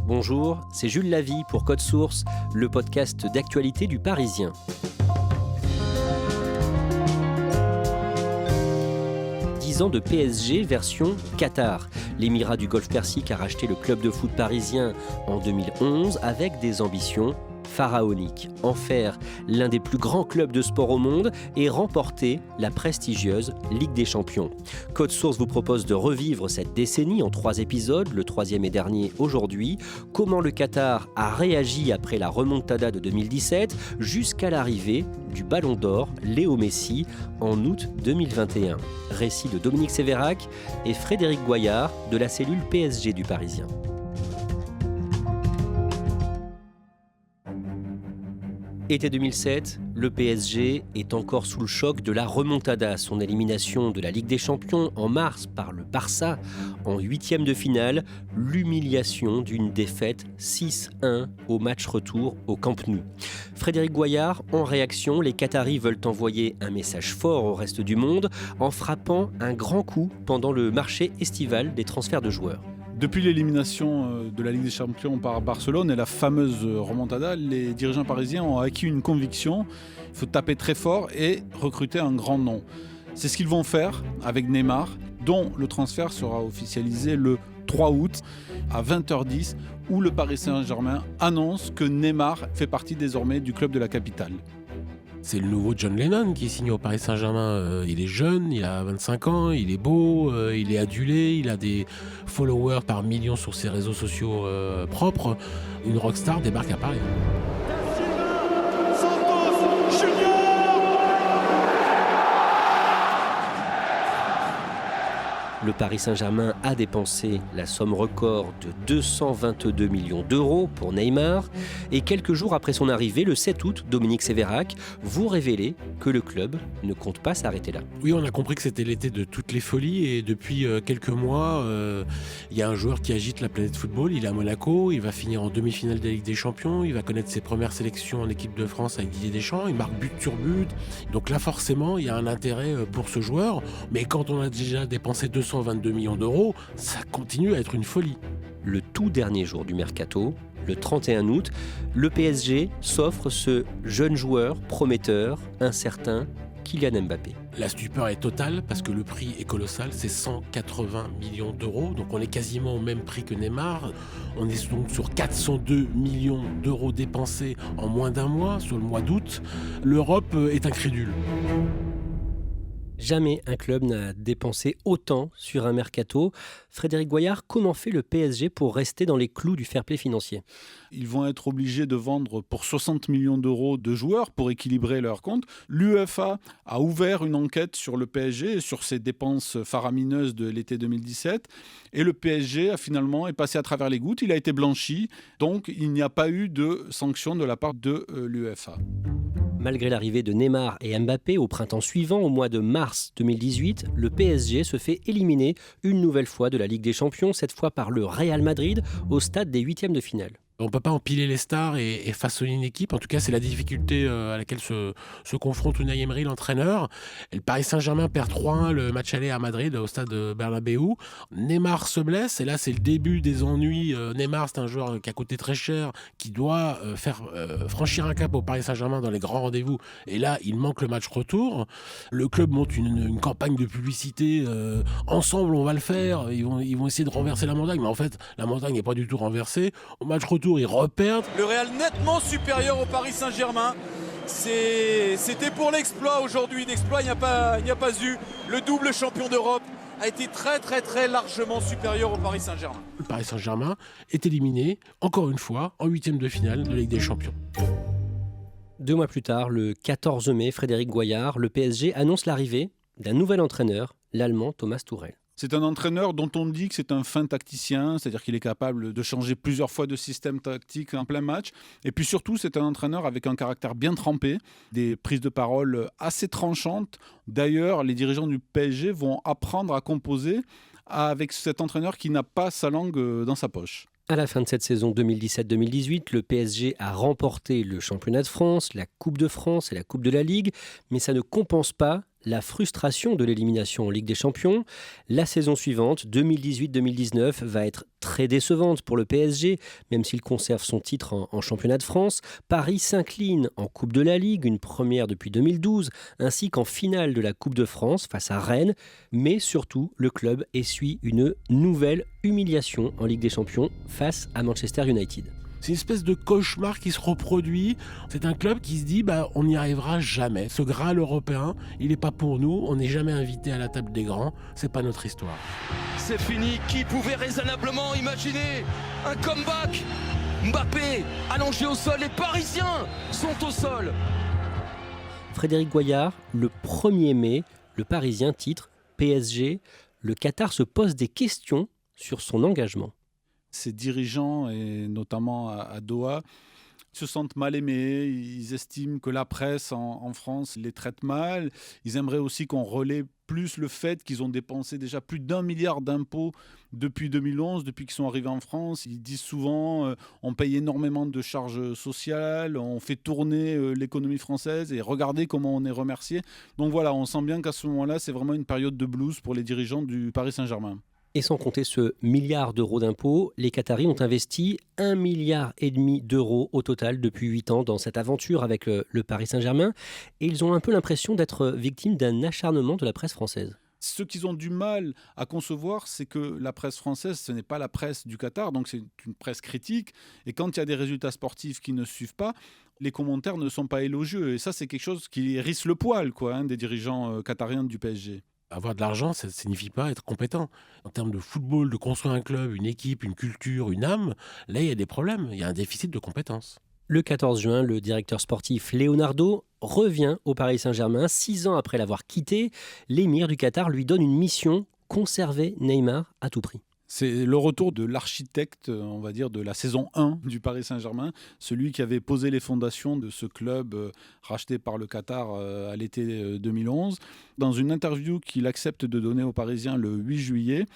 Bonjour, c'est Jules Lavie pour Code Source, le podcast d'actualité du Parisien. Ans de PSG version Qatar. L'émirat du Golfe Persique a racheté le club de foot parisien en 2011 avec des ambitions pharaoniques. En faire l'un des plus grands clubs de sport au monde et remporter la prestigieuse Ligue des Champions. Code Source vous propose de revivre cette décennie en 3 épisodes, le 3e et dernier aujourd'hui. Comment le Qatar a réagi après la remontada de 2017 jusqu'à l'arrivée du Ballon d'Or Léo Messi en août 2021. Récit de Dominique Sévérac et Frédéric Goyard de la cellule PSG du Parisien. Été 2007, le PSG est encore sous le choc de la remontada. Son élimination de la Ligue des Champions en mars par le Barça en 8e de finale, l'humiliation d'une défaite 6-1 au match retour au Camp Nou. Frédéric Goyard, en réaction, les Qataris veulent envoyer un message fort au reste du monde en frappant un grand coup pendant le marché estival des transferts de joueurs. Depuis l'élimination de la Ligue des Champions par Barcelone et la fameuse remontada, les dirigeants parisiens ont acquis une conviction. Il faut taper très fort et recruter un grand nom. C'est ce qu'ils vont faire avec Neymar, dont le transfert sera officialisé le 3 août à 20h10, où le Paris Saint-Germain annonce que Neymar fait partie désormais du club de la capitale. C'est le nouveau John Lennon qui signe au Paris Saint-Germain. Il est jeune, il a 25 ans, il est beau, il est adulé, il a des followers par millions sur ses réseaux sociaux propres. Une rockstar débarque à Paris. Le Paris Saint-Germain a dépensé la somme record de 222 millions d'euros pour Neymar. Et quelques jours après son arrivée, le 7 août, Dominique Sévérac, vous révélez que le club ne compte pas s'arrêter là. Oui, on a compris que c'était l'été de toutes les folies. Et depuis quelques mois, il y a un joueur qui agite la planète football. Il est à Monaco, il va finir en demi-finale de la Ligue des Champions. Il va connaître ses premières sélections en équipe de France avec Didier Deschamps. Il marque but sur but. Donc là, forcément, il y a un intérêt pour ce joueur. Mais quand on a déjà dépensé 222 millions d'euros, ça continue à être une folie. Le tout dernier jour du mercato, le 31 août, le PSG s'offre ce jeune joueur prometteur, incertain, Kylian Mbappé. La stupeur est totale parce que le prix est colossal, c'est 180 millions d'euros, donc on est quasiment au même prix que Neymar. On est donc sur 402 millions d'euros dépensés en moins d'un mois, sur le mois d'août. L'Europe est incrédule. Jamais un club n'a dépensé autant sur un mercato. Frédéric Goyard, comment fait le PSG pour rester dans les clous du fair play financier ? Ils vont être obligés de vendre pour 60 millions d'euros de joueurs pour équilibrer leur compte. L'UEFA a ouvert une enquête sur le PSG et sur ses dépenses faramineuses de l'été 2017. Et le PSG a finalement est passé à travers les gouttes. Il a été blanchi. Donc il n'y a pas eu de sanction de la part de l'UEFA. Malgré l'arrivée de Neymar et Mbappé au printemps suivant, au mois de mars 2018, le PSG se fait éliminer une nouvelle fois de la Ligue des Champions, cette fois par le Real Madrid au stade des 8e de finale. On ne peut pas empiler les stars et façonner une équipe. En tout cas, c'est la difficulté à laquelle se confronte Unai Emery, l'entraîneur. Et le Paris Saint-Germain perd 3-1 le match aller à Madrid, au stade Bernabéu. Neymar se blesse et là, c'est le début des ennuis. Neymar, c'est un joueur qui a coûté très cher, qui doit faire franchir un cap au Paris Saint-Germain dans les grands rendez-vous. Et là, il manque le match retour. Le club monte une campagne de publicité. Ensemble, on va le faire. Ils vont essayer de renverser la montagne. Mais en fait, la montagne n'est pas du tout renversée. Au match retour, ils reperdent. Le Real nettement supérieur au Paris Saint-Germain. C'était pour l'exploit aujourd'hui. L'exploit, il n'y a pas eu. Le double champion d'Europe a été très très très largement supérieur au Paris Saint-Germain. Le Paris Saint-Germain est éliminé, encore une fois, en 8e de finale de la Ligue des Champions. 2 mois plus tard, le 14 mai, Frédéric Goyard, le PSG annonce l'arrivée d'un nouvel entraîneur, l'Allemand Thomas Tuchel. C'est un entraîneur dont on dit que c'est un fin tacticien, c'est-à-dire qu'il est capable de changer plusieurs fois de système tactique en plein match. Et puis surtout, c'est un entraîneur avec un caractère bien trempé, des prises de parole assez tranchantes. D'ailleurs, les dirigeants du PSG vont apprendre à composer avec cet entraîneur qui n'a pas sa langue dans sa poche. À la fin de cette saison 2017-2018, le PSG a remporté le championnat de France, la Coupe de France et la Coupe de la Ligue, mais ça ne compense pas la frustration de l'élimination en Ligue des Champions. La saison suivante, 2018-2019, va être très décevante pour le PSG, même s'il conserve son titre en championnat de France. Paris s'incline en Coupe de la Ligue, une première depuis 2012, ainsi qu'en finale de la Coupe de France face à Rennes. Mais surtout, le club essuie une nouvelle humiliation en Ligue des Champions face à Manchester United. C'est une espèce de cauchemar qui se reproduit. C'est un club qui se dit on n'y arrivera jamais. Ce Graal européen, il n'est pas pour nous. On n'est jamais invité à la table des grands. C'est pas notre histoire. C'est fini. Qui pouvait raisonnablement imaginer un comeback? Mbappé allongé au sol. Les Parisiens sont au sol. Frédéric Goyard, le 1er mai, le Parisien titre PSG. Le Qatar se pose des questions sur son engagement. Ces dirigeants, et notamment à Doha, se sentent mal aimés. Ils estiment que la presse en France les traite mal. Ils aimeraient aussi qu'on relaie plus le fait qu'ils ont dépensé déjà plus d'1 milliard d'impôts depuis 2011, depuis qu'ils sont arrivés en France. Ils disent souvent on paye énormément de charges sociales, on fait tourner l'économie française et regardez comment on est remercié. Donc voilà, on sent bien qu'à ce moment-là, c'est vraiment une période de blues pour les dirigeants du Paris Saint-Germain. Et sans compter ce milliard d'euros d'impôts, les Qataris ont investi 1,5 milliard d'euros au total depuis 8 ans dans cette aventure avec le Paris Saint-Germain. Et ils ont un peu l'impression d'être victimes d'un acharnement de la presse française. Ce qu'ils ont du mal à concevoir, c'est que la presse française, ce n'est pas la presse du Qatar, donc c'est une presse critique. Et quand il y a des résultats sportifs qui ne suivent pas, les commentaires ne sont pas élogieux. Et ça, c'est quelque chose qui hérisse le poil des dirigeants qatariens du PSG. Avoir de l'argent, ça ne signifie pas être compétent. En termes de football, de construire un club, une équipe, une culture, une âme, là, il y a des problèmes. Il y a un déficit de compétences. Le 14 juin, le directeur sportif Leonardo revient au Paris Saint-Germain. 6 ans après l'avoir quitté, l'émir du Qatar lui donne une mission, conserver Neymar à tout prix. C'est le retour de l'architecte, on va dire, de la saison 1 du Paris Saint-Germain, celui qui avait posé les fondations de ce club racheté par le Qatar à l'été 2011. Dans une interview qu'il accepte de donner aux Parisiens le 8 juillet,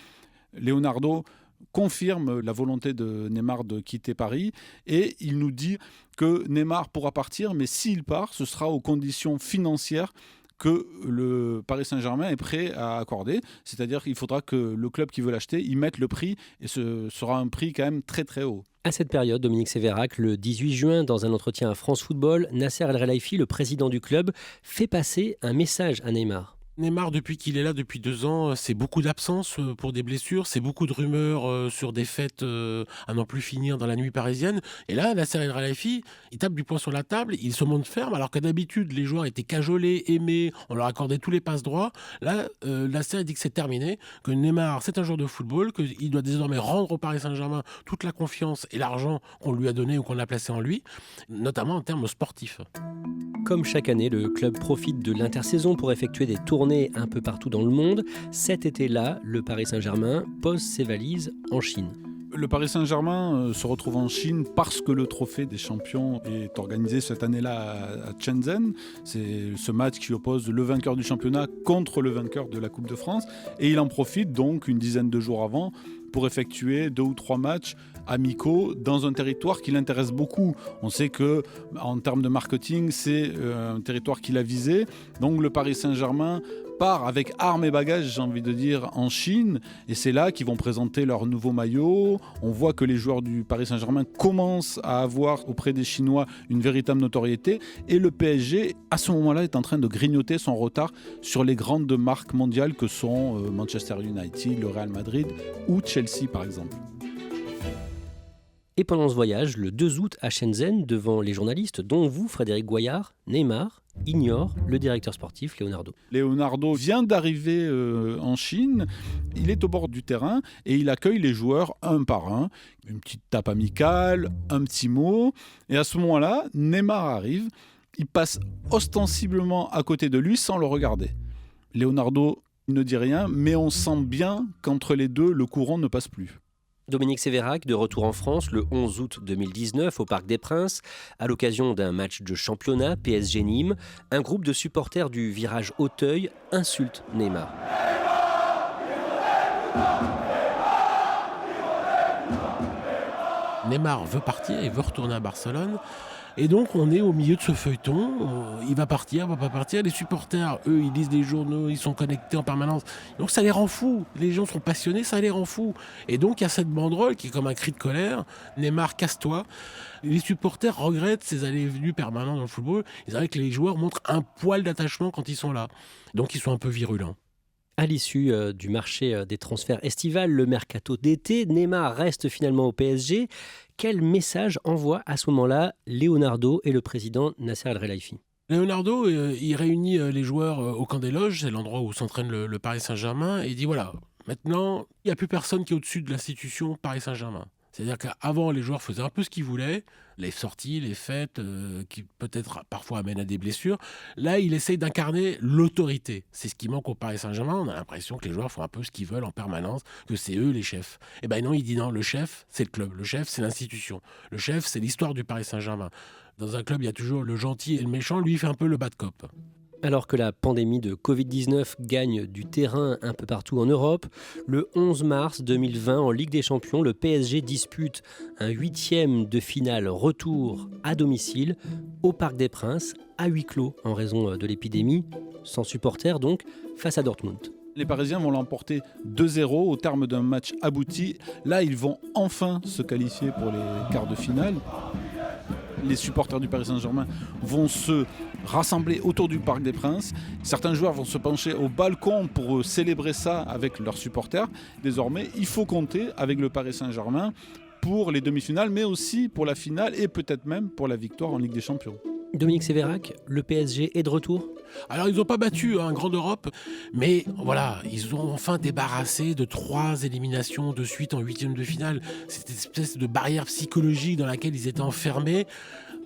Leonardo confirme la volonté de Neymar de quitter Paris et il nous dit que Neymar pourra partir, mais s'il part, ce sera aux conditions financières que le Paris Saint-Germain est prêt à accorder. C'est-à-dire qu'il faudra que le club qui veut l'acheter, y mette le prix, et ce sera un prix quand même très très haut. À cette période, Dominique Sévérac, le 18 juin, dans un entretien à France Football, Nasser El Khelaifi, le président du club, fait passer un message à Neymar. Neymar, depuis qu'il est là, depuis 2 ans, c'est beaucoup d'absence pour des blessures, c'est beaucoup de rumeurs sur des fêtes à n'en plus finir dans la nuit parisienne. Et là, Nasser El Khelaifi, il tape du poing sur la table, il se montre ferme, alors que d'habitude, les joueurs étaient cajolés, aimés, on leur accordait tous les passes-droits. Là, Nasser dit que c'est terminé, que Neymar, c'est un joueur de football, qu'il doit désormais rendre au Paris Saint-Germain toute la confiance et l'argent qu'on lui a donné ou qu'on a placé en lui, notamment en termes sportifs. Comme chaque année, le club profite de l'intersaison pour effectuer des tournées un peu partout dans le monde. Cet été-là, le Paris Saint-Germain pose ses valises en Chine. Le Paris Saint-Germain se retrouve en Chine parce que le trophée des champions est organisé cette année-là à Shenzhen. C'est ce match qui oppose le vainqueur du championnat contre le vainqueur de la Coupe de France. Et il en profite donc une dizaine de jours avant pour effectuer 2 ou 3 matchs amicaux dans un territoire qui l'intéresse beaucoup. On sait que en termes de marketing, c'est un territoire qu'il a visé. Donc le Paris Saint-Germain part avec armes et bagages, j'ai envie de dire, en Chine. Et c'est là qu'ils vont présenter leur nouveau maillot. On voit que les joueurs du Paris Saint-Germain commencent à avoir auprès des Chinois une véritable notoriété. Et le PSG, à ce moment-là, est en train de grignoter son retard sur les grandes marques mondiales que sont Manchester United, le Real Madrid ou Chelsea, par exemple. Et pendant ce voyage, le 2 août à Shenzhen, devant les journalistes, dont vous, Frédéric Goyard, Neymar ignore le directeur sportif Leonardo. Leonardo vient d'arriver en Chine, il est au bord du terrain et il accueille les joueurs un par un. Une petite tape amicale, un petit mot. Et à ce moment-là, Neymar arrive, il passe ostensiblement à côté de lui sans le regarder. Leonardo ne dit rien, mais on sent bien qu'entre les deux, le courant ne passe plus. Dominique Sévérac, de retour en France le 11 août 2019 au Parc des Princes, à l'occasion d'un match de championnat PSG Nîmes, un groupe de supporters du Virage Auteuil insulte Neymar. Neymar veut partir, il veut retourner à Barcelone. Et donc on est au milieu de ce feuilleton, il va partir, il va pas partir, les supporters, eux, ils lisent des journaux, ils sont connectés en permanence, donc ça les rend fous, les gens sont passionnés, ça les rend fous. Et donc il y a cette banderole qui est comme un cri de colère, Neymar, casse-toi. Les supporters regrettent ces allées et venues permanentes dans le football, ils aimeraient que les joueurs montrent un poil d'attachement quand ils sont là, donc ils sont un peu virulents. À l'issue du marché des transferts estivales, le mercato d'été, Neymar reste finalement au PSG. Quel message envoie à ce moment-là Leonardo et le président Nasser Al-Khelaifi ? Leonardo, il réunit les joueurs au camp des loges, c'est l'endroit où s'entraîne le Paris Saint-Germain, et il dit voilà, maintenant, il n'y a plus personne qui est au-dessus de l'institution Paris Saint-Germain. C'est-à-dire qu'avant, les joueurs faisaient un peu ce qu'ils voulaient, les sorties, les fêtes, qui peut-être parfois amènent à des blessures. Là, il essaye d'incarner l'autorité. C'est ce qui manque au Paris Saint-Germain. On a l'impression que les joueurs font un peu ce qu'ils veulent en permanence, que c'est eux les chefs. Et ben non, il dit non, le chef, c'est le club. Le chef, c'est l'institution. Le chef, c'est l'histoire du Paris Saint-Germain. Dans un club, il y a toujours le gentil et le méchant. Lui, il fait un peu le bad cop. Alors que la pandémie de Covid-19 gagne du terrain un peu partout en Europe, le 11 mars 2020, en Ligue des Champions, le PSG dispute un 8e de finale retour à domicile au Parc des Princes, à huis clos en raison de l'épidémie, sans supporters donc, face à Dortmund. Les Parisiens vont l'emporter 2-0 au terme d'un match abouti. Là, ils vont enfin se qualifier pour les quarts de finale. Les supporters du Paris Saint-Germain vont se rassembler autour du Parc des Princes. Certains joueurs vont se pencher au balcon pour célébrer ça avec leurs supporters. Désormais, il faut compter avec le Paris Saint-Germain pour les demi-finales, mais aussi pour la finale et peut-être même pour la victoire en Ligue des Champions. Dominique Sévérac, le PSG est de retour ? Alors, ils n'ont pas battu un grand Europe, mais voilà, ils ont enfin débarrassé de 3 éliminations de suite en 8e de finale. Cette espèce de barrière psychologique dans laquelle ils étaient enfermés.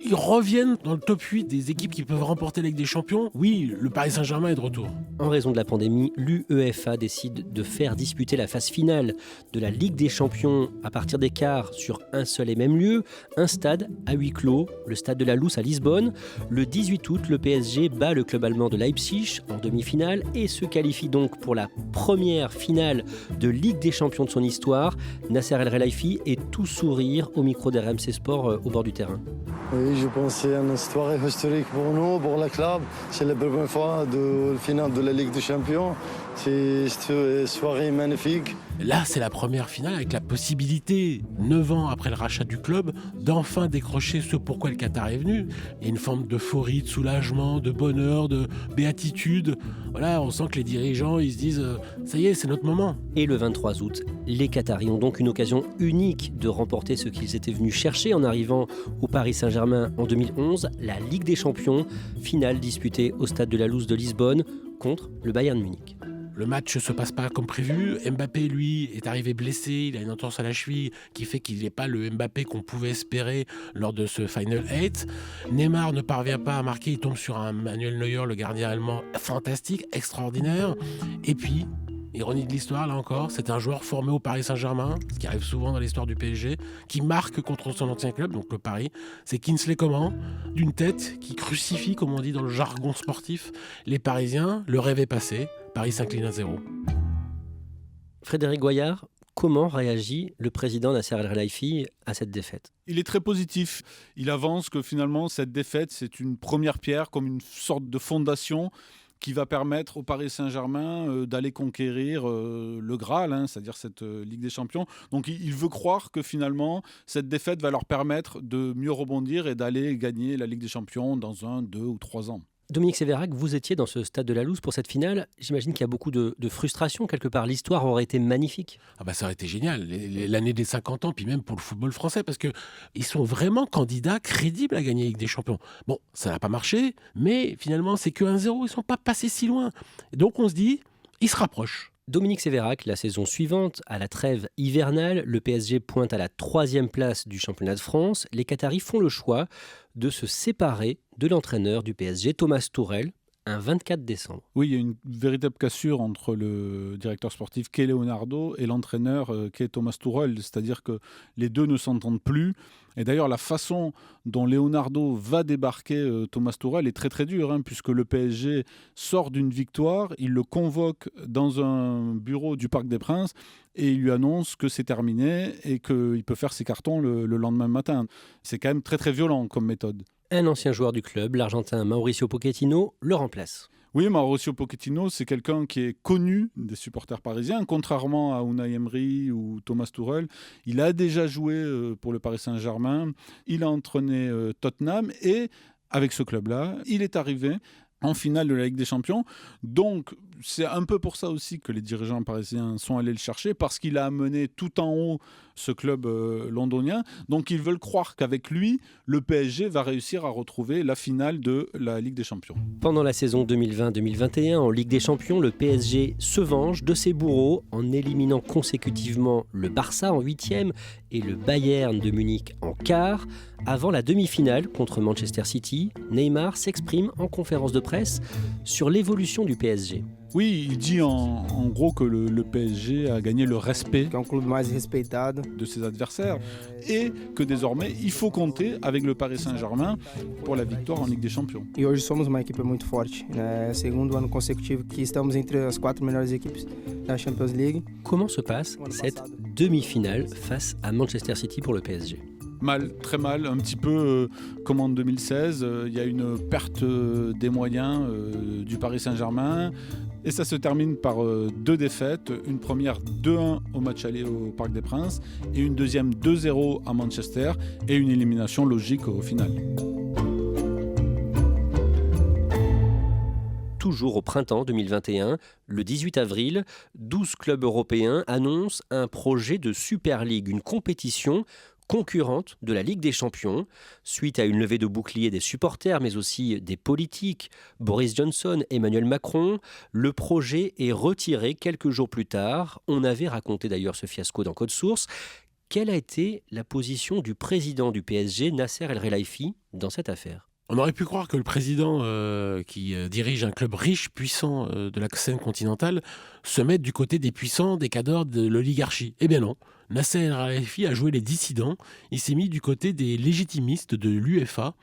Ils reviennent dans le top 8 des équipes qui peuvent remporter la Ligue des Champions. Oui, le Paris Saint-Germain est de retour. En raison de la pandémie, l'UEFA décide de faire disputer la phase finale de la Ligue des Champions à partir des quarts sur un seul et même lieu, un stade à huis clos, le stade de la Luz à Lisbonne. Le 18 août, le PSG bat le club allemand de Leipzig en demi-finale et se qualifie donc pour la première finale de Ligue des Champions de son histoire. Nasser El-Khelaifi est tout sourire au micro d'RMC Sport au bord du terrain. Oui, je pense que c'est une histoire historique pour nous, pour le club. C'est la première fois de la finale de la Ligue des Champions. C'est une soirée magnifique. Là, c'est la première finale avec la possibilité, 9 ans après le rachat du club, d'enfin décrocher ce pourquoi le Qatar est venu. Il y a une forme d'euphorie, de soulagement, de bonheur, de béatitude. Voilà, on sent que les dirigeants, ils se disent « ça y est, c'est notre moment ». Et le 23 août, les Qataris ont donc une occasion unique de remporter ce qu'ils étaient venus chercher en arrivant au Paris Saint-Germain en 2011, la Ligue des Champions, finale disputée au stade de la Luz de Lisbonne contre le Bayern Munich. Le match ne se passe pas comme prévu. Mbappé, lui, est arrivé blessé. Il a une entorse à la cheville qui fait qu'il n'est pas le Mbappé qu'on pouvait espérer lors de ce Final 8. Neymar ne parvient pas à marquer. Il tombe sur un Manuel Neuer, le gardien allemand, fantastique, extraordinaire. Et puis, ironie de l'histoire, là encore, c'est un joueur formé au Paris Saint-Germain, ce qui arrive souvent dans l'histoire du PSG, qui marque contre son ancien club, donc le Paris. C'est Kingsley Coman, d'une tête qui crucifie, comme on dit dans le jargon sportif, les Parisiens. Le rêve est passé. Paris s'incline à 0. Frédéric Goyard, comment réagit le président Nasser El-Khelaifi à cette défaite ? Il est très positif. Il avance que finalement, cette défaite, c'est une première pierre, comme une sorte de fondation qui va permettre au Paris Saint-Germain d'aller conquérir le Graal, c'est-à-dire cette Ligue des Champions. Donc il veut croire que finalement, cette défaite va leur permettre de mieux rebondir et d'aller gagner la Ligue des Champions dans 1, 2 ou 3 ans. Dominique Sévérac, vous étiez dans ce stade de la Luz pour cette finale. J'imagine qu'il y a beaucoup de frustration quelque part. L'histoire aurait été magnifique. Ah bah ça aurait été génial, l'année des 50 ans, puis même pour le football français, parce qu'ils sont vraiment candidats crédibles à gagner la Ligue des Champions. Bon, ça n'a pas marché, mais finalement c'est que 1-0, ils ne sont pas passés si loin. Donc on se dit, ils se rapprochent. Dominique Sévérac, la saison suivante, à la trêve hivernale, le PSG pointe à la 3e place du championnat de France. Les Qataris font le choix de se séparer de l'entraîneur du PSG, Thomas Tuchel, un 24 décembre. Oui, il y a une véritable cassure entre le directeur sportif qu'est Leonardo et l'entraîneur qu'est Thomas Tuchel, c'est-à-dire que les deux ne s'entendent plus. Et d'ailleurs, la façon dont Leonardo va débarquer Thomas Tuchel est très très dure, puisque le PSG sort d'une victoire, il le convoque dans un bureau du Parc des Princes et il lui annonce que c'est terminé et qu'il peut faire ses cartons le lendemain matin. C'est quand même très très violent comme méthode. Un ancien joueur du club, l'Argentin Mauricio Pochettino, le remplace. Oui, Mauricio Pochettino, c'est quelqu'un qui est connu des supporters parisiens, contrairement à Unai Emery ou Thomas Tuchel. Il a déjà joué pour le Paris Saint-Germain, il a entraîné Tottenham et avec ce club-là, il est arrivé en finale de la Ligue des Champions. Donc, c'est un peu pour ça aussi que les dirigeants parisiens sont allés le chercher, parce qu'il a amené tout en haut ce club londonien. Donc, ils veulent croire qu'avec lui, le PSG va réussir à retrouver la finale de la Ligue des Champions. Pendant la saison 2020-2021, en Ligue des Champions, le PSG se venge de ses bourreaux en éliminant consécutivement le Barça en 8e et le Bayern de Munich en quart. Avant la demi-finale contre Manchester City, Neymar s'exprime en conférence de presse sur l'évolution du PSG. Oui, il dit en gros que le PSG a gagné le respect que é clube mais respeitado de ses adversaires et que désormais il faut compter avec le Paris Saint-Germain pour la victoire en Ligue des Champions. E hoje somos uma equipe muito forte, né? Segundo ano consecutivo que estamos entre as 4 melhores equipes da Champions League. Comment se passe cette demi-finale face à Manchester City pour le PSG ? Mal, très mal, un petit peu comme en 2016. Il y a une perte des moyens du Paris Saint-Germain. Et ça se termine par 2 défaites. Une première 2-1 au match aller au Parc des Princes et une deuxième 2-0 à Manchester et une élimination logique au final. Toujours au printemps 2021, le 18 avril, 12 clubs européens annoncent un projet de Super League, une compétition concurrente de la Ligue des Champions, suite à une levée de boucliers des supporters, mais aussi des politiques, Boris Johnson, Emmanuel Macron. Le projet est retiré quelques jours plus tard. On avait raconté d'ailleurs ce fiasco dans Code Source. Quelle a été la position du président du PSG, Nasser El Khelaifi, dans cette affaire ? On aurait pu croire que le président qui dirige un club riche, puissant de la scène continentale, se mette du côté des puissants, des cadors de l'oligarchie. Eh bien non, Nasser El Khelaifi a joué les dissidents, il s'est mis du côté des légitimistes de l'UEFA.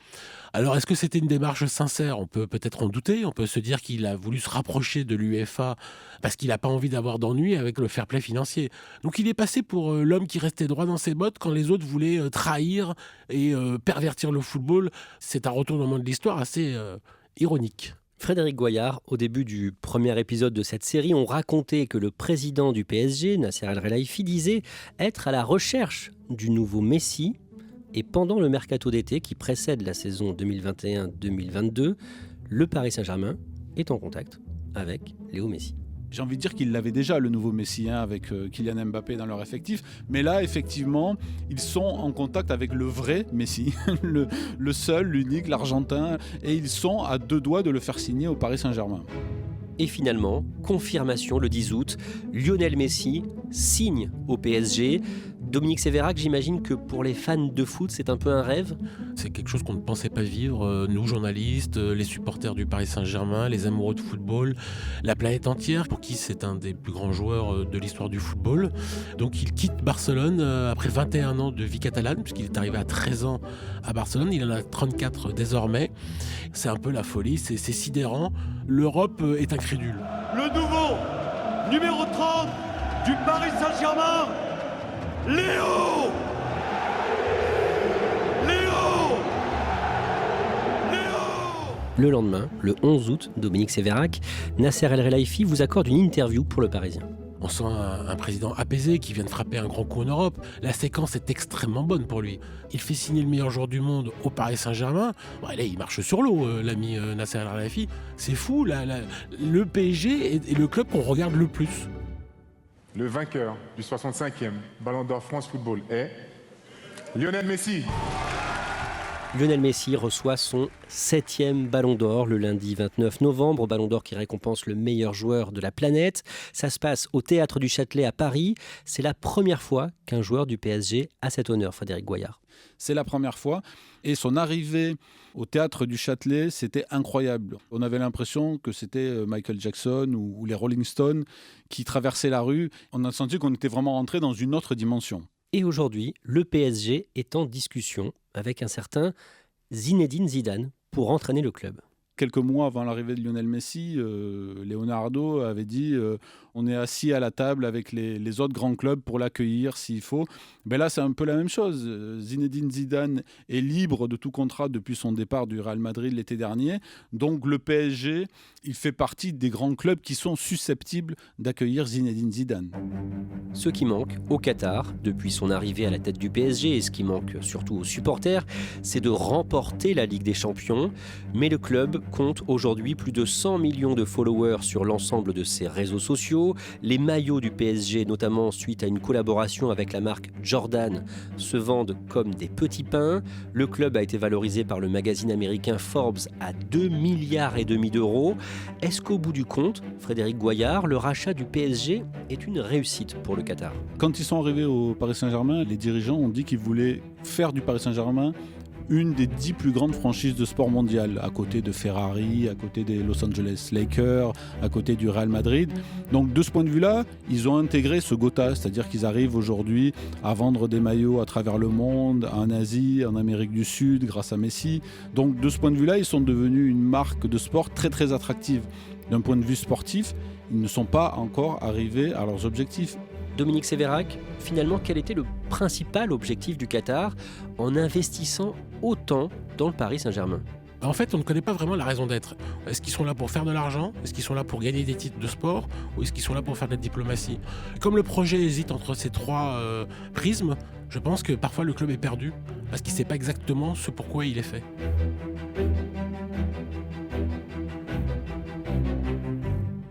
Alors est-ce que c'était une démarche sincère ? On peut peut-être en douter, on peut se dire qu'il a voulu se rapprocher de l'UEFA parce qu'il n'a pas envie d'avoir d'ennuis avec le fair play financier. Donc il est passé pour l'homme qui restait droit dans ses bottes quand les autres voulaient trahir et pervertir le football. C'est un retournement de l'histoire assez ironique. Frédéric Goyard, au début du premier épisode de cette série, on racontait que le président du PSG, Nasser El Khelaifi, disait être à la recherche du nouveau Messi. Et pendant le mercato d'été qui précède la saison 2021-2022, le Paris Saint-Germain est en contact avec Léo Messi. J'ai envie de dire qu'il l'avait déjà, le nouveau Messi, avec Kylian Mbappé dans leur effectif. Mais là, effectivement, ils sont en contact avec le vrai Messi, le seul, l'unique, l'Argentin. Et ils sont à 2 doigts de le faire signer au Paris Saint-Germain. Et finalement, confirmation le 10 août, Lionel Messi signe au PSG. Dominique Sévérac, j'imagine que pour les fans de foot, c'est un peu un rêve ? C'est quelque chose qu'on ne pensait pas vivre, nous journalistes, les supporters du Paris Saint-Germain, les amoureux de football, la planète entière, pour qui c'est un des plus grands joueurs de l'histoire du football. Donc il quitte Barcelone après 21 ans de vie catalane, puisqu'il est arrivé à 13 ans à Barcelone, il en a 34 désormais. C'est un peu la folie, c'est sidérant. L'Europe est incrédule. Le nouveau numéro 30 du Paris Saint-Germain, Léo! Le lendemain, le 11 août, Dominique Sévérac, Nasser El Khelaifi vous accorde une interview pour Le Parisien. On sent un président apaisé qui vient de frapper un grand coup en Europe. La séquence est extrêmement bonne pour lui. Il fait signer le meilleur joueur du monde au Paris Saint-Germain. Bon, là, il marche sur l'eau, l'ami Nasser El Khelaifi. C'est fou, le PSG est le club qu'on regarde le plus. Le vainqueur du 65e Ballon d'Or France Football est Lionel Messi. Lionel Messi reçoit son 7e Ballon d'Or le lundi 29 novembre, Ballon d'Or qui récompense le meilleur joueur de la planète. Ça se passe au Théâtre du Châtelet à Paris. C'est la première fois qu'un joueur du PSG a cet honneur, Frédéric Goyard. C'est la première fois et son arrivée au Théâtre du Châtelet, c'était incroyable. On avait l'impression que c'était Michael Jackson ou les Rolling Stones qui traversaient la rue. On a senti qu'on était vraiment rentré dans une autre dimension. Et aujourd'hui, le PSG est en discussion avec un certain Zinedine Zidane pour entraîner le club. Quelques mois avant l'arrivée de Lionel Messi, Leonardo avait dit on est assis à la table avec les autres grands clubs pour l'accueillir s'il faut. Ben là, c'est un peu la même chose. Zinedine Zidane est libre de tout contrat depuis son départ du Real Madrid l'été dernier. Donc le PSG, il fait partie des grands clubs qui sont susceptibles d'accueillir Zinedine Zidane. Ce qui manque au Qatar, depuis son arrivée à la tête du PSG, et ce qui manque surtout aux supporters, c'est de remporter la Ligue des Champions. Mais le club compte aujourd'hui plus de 100 millions de followers sur l'ensemble de ses réseaux sociaux. Les maillots du PSG, notamment suite à une collaboration avec la marque Jordan, se vendent comme des petits pains. Le club a été valorisé par le magazine américain Forbes à 2,5 milliards d'euros. Est-ce qu'au bout du compte, Frédéric Goyard, le rachat du PSG est une réussite pour le Qatar ? Quand ils sont arrivés au Paris Saint-Germain, les dirigeants ont dit qu'ils voulaient faire du Paris Saint-Germain une des 10 plus grandes franchises de sport mondial, à côté de Ferrari, à côté des Los Angeles Lakers, à côté du Real Madrid. Donc de ce point de vue-là, ils ont intégré ce Gotha, c'est-à-dire qu'ils arrivent aujourd'hui à vendre des maillots à travers le monde, en Asie, en Amérique du Sud, grâce à Messi. Donc de ce point de vue-là, ils sont devenus une marque de sport très très attractive. D'un point de vue sportif, ils ne sont pas encore arrivés à leurs objectifs. Dominique Sévérac, finalement, quel était le principal objectif du Qatar en investissant autant dans le Paris Saint-Germain ? En fait, on ne connaît pas vraiment la raison d'être. Est-ce qu'ils sont là pour faire de l'argent ? Est-ce qu'ils sont là pour gagner des titres de sport ? Ou est-ce qu'ils sont là pour faire de la diplomatie ? Comme le projet hésite entre ces trois prismes, je pense que parfois le club est perdu parce qu'il ne sait pas exactement ce pourquoi il est fait.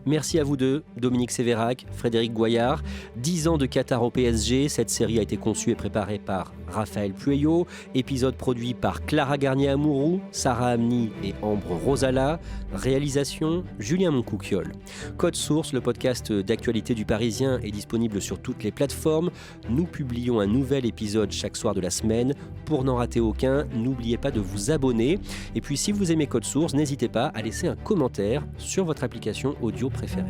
Merci à vous deux, Dominique Sévérac, Frédéric Goyard. 10 ans de Qatar au PSG, cette série a été conçue et préparée par Raphaël Pueyo, épisode produit par Clara Garnier-Amouroux, Sarah Amni et Ambre Rosala, réalisation Julien Moncouquiol. Code Source, le podcast d'actualité du Parisien, est disponible sur toutes les plateformes. Nous publions un nouvel épisode chaque soir de la semaine. Pour n'en rater aucun, n'oubliez pas de vous abonner. Et puis si vous aimez Code Source, n'hésitez pas à laisser un commentaire sur votre application audio préférée.